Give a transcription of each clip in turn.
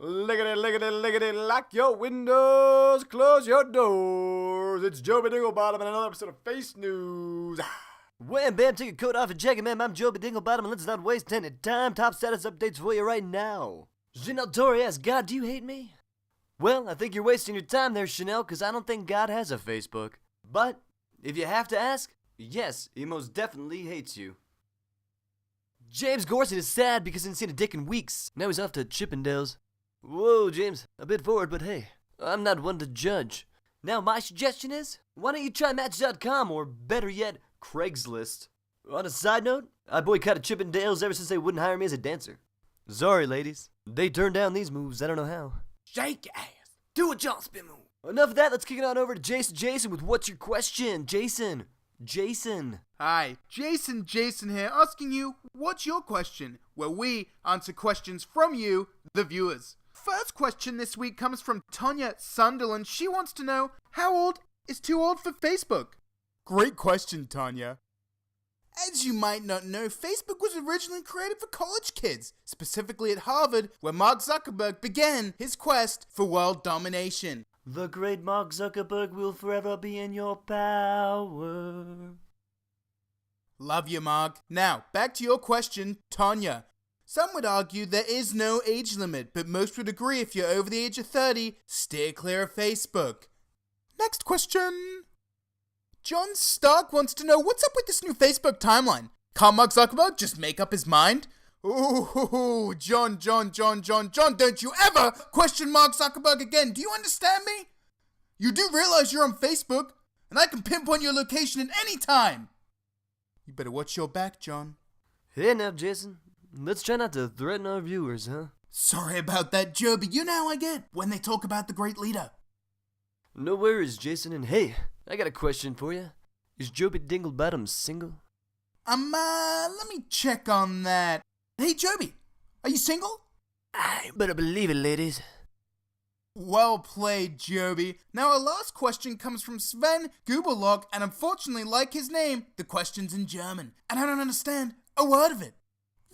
Lickety, lickety, lickety, lock your windows, close your doors. It's Joby Dinglebottom and another episode of Face News. Wham bam, take your coat off and check it, man. I'm Joby Dinglebottom and let's not waste any time. Top status updates for you right now. Chanel Torre asks, God, do you hate me? Well, I think you're wasting your time there, Chanel, because I don't think God has a Facebook. But, if you have to ask, yes, he most definitely hates you. James Gorsuch is sad because he hasn't seen a dick in weeks. Now he's off to Chippendales. Whoa, James, a bit forward, but hey, I'm not one to judge. Now, my suggestion is, why don't you try Match.com or, better yet, Craigslist? On a side note, I boycotted Chippendales ever since they wouldn't hire me as a dancer. Sorry, ladies. They turned down these moves, I don't know how. Shake your ass. Do a jump spin move. Enough of that, let's kick it on over to Jason with What's Your Question? Jason. Hi, Jason here, asking you, what's your question? Where we answer questions from you, the viewers. First question this week comes from Tanya Sunderland. She wants to know, how old is too old for Facebook? Great question, Tanya. As you might not know, Facebook was originally created for college kids, specifically at Harvard, where Mark Zuckerberg began his quest for world domination. The great Mark Zuckerberg will forever be in your power. Love you, Mark. Now, back to your question, Tanya. Some would argue there is no age limit, but most would agree if you're over the age of 30, steer clear of Facebook. Next question. John Stark wants to know, what's up with this new Facebook timeline? Can't Mark Zuckerberg just make up his mind? Ooh, John, don't you ever question Mark Zuckerberg again. Do you understand me? You do realize you're on Facebook, and I can pinpoint your location at any time. You better watch your back, John. Hey now, Jason. Let's try not to threaten our viewers, huh? Sorry about that, Joe, but you know how I get when they talk about the great leader. No worries, Jason, and hey, I got a question for you. Is Joby Dinglebottom single? Let me check on that. Hey, Joby, are you single? I better believe it, ladies. Well played, Joby. Now our last question comes from Sven Gubelog, and unfortunately, like his name, the question's in German, and I don't understand a word of it.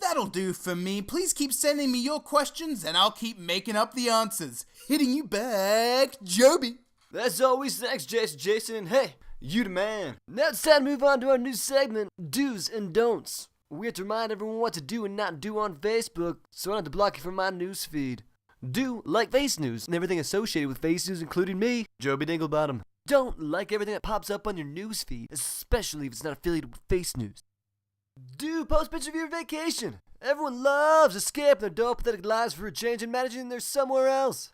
That'll do for me. Please keep sending me your questions, and I'll keep making up the answers. Hitting you back, Joby. As always, thanks, Jason, and hey, you the man. Now it's time to move on to our new segment, Do's and Don'ts. We have to remind everyone what to do and not do on Facebook, so I don't have to block you from my news feed. Do like Face News and everything associated with Face News, including me, Joby Dinglebottom. Don't like everything that pops up on your news feed, especially if it's not affiliated with Face News. Do post pictures of your vacation. Everyone loves escaping their dull, pathetic lives for a change and managing they're somewhere else.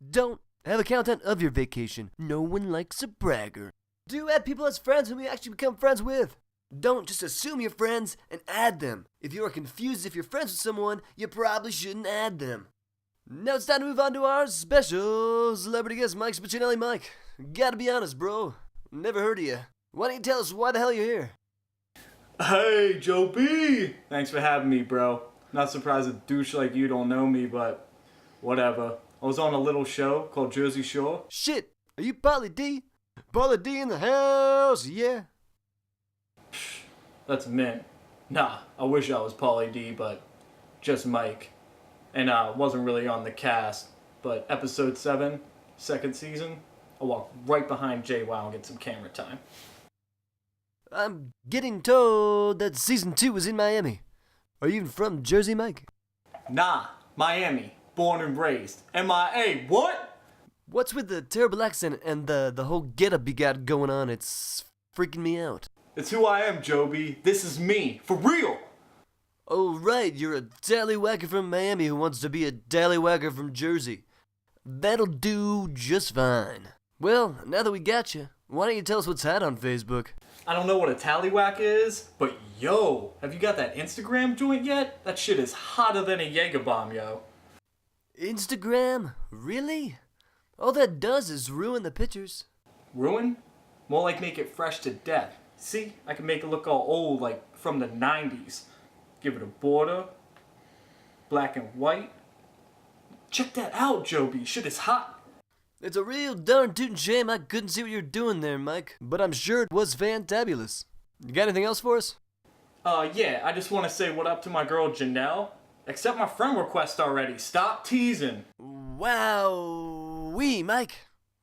Don't have a content of your vacation. No one likes a bragger. Do add people as friends whom you actually become friends with. Don't just assume you're friends and add them. If you are confused if you're friends with someone, you probably shouldn't add them. Now it's time to move on to our special celebrity guest, Mike Spiccinelli. Mike, gotta be honest, bro. Never heard of you. Why don't you tell us why the hell you're here? Hey, Joe B! Thanks for having me, bro. Not surprised a douche like you don't know me, but whatever. I was on a little show called Jersey Shore. Shit, are you Pauly D? Pauly D in the house, yeah. Psh, that's mint. Nah, I wish I was Pauly D, but just Mike. And wasn't really on the cast, but episode 7, second season, I walked right behind JWoww and get some camera time. I'm getting told that season 2 is in Miami. Are you even from Jersey, Mike? Nah, Miami. Born and raised. MIA, what? What's with the terrible accent and the whole getup you got going on? It's freaking me out. It's who I am, Joby. This is me. For real! Oh, right, you're a dallywhacker from Miami who wants to be a dallywhacker from Jersey. That'll do just fine. Well, now that we got you, why don't you tell us what's hot on Facebook? I don't know what a tallywhack is, but yo, have you got that Instagram joint yet? That shit is hotter than a Jaeger bomb, yo. Instagram? Really? All that does is ruin the pictures. Ruin? More like make it fresh to death. See, I can make it look all old, like from the 90s. Give it a border, black and white. Check that out, Joby. Shit is hot. It's a real darn tootin' shame I couldn't see what you're doing there, Mike. But I'm sure it was fantabulous. You got anything else for us? Yeah, I just want to say what up to my girl Janelle. Accept my friend request already. Stop teasing. Wow-wee, Mike.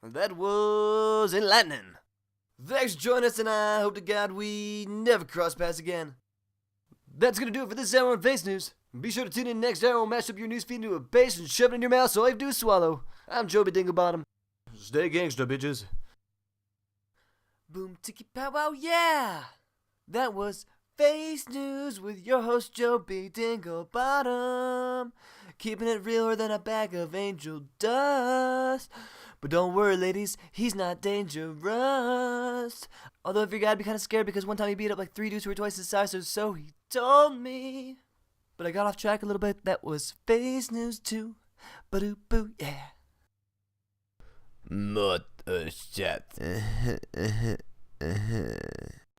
That was enlightening. Thanks for joining us, and I hope to God we never cross paths again. That's gonna do it for this hour on Face News. Be sure to tune in next hour. We'll mash up your newsfeed into a paste and shove it in your mouth so all you have to do is swallow. I'm Joby Dinglebottom. Stay gangsta, bitches. Boom, tiki pow wow, yeah! That was Face News with your host Joby Dinglebottom. Keeping it realer than a bag of angel dust. But don't worry, ladies, he's not dangerous. Although if you're gonna be kind of scared because one time he beat up like 3 dudes who were twice his size, or so he told me. But I got off track a little bit. That was Face News 2. Ba-doo boo, yeah. Mort, shit.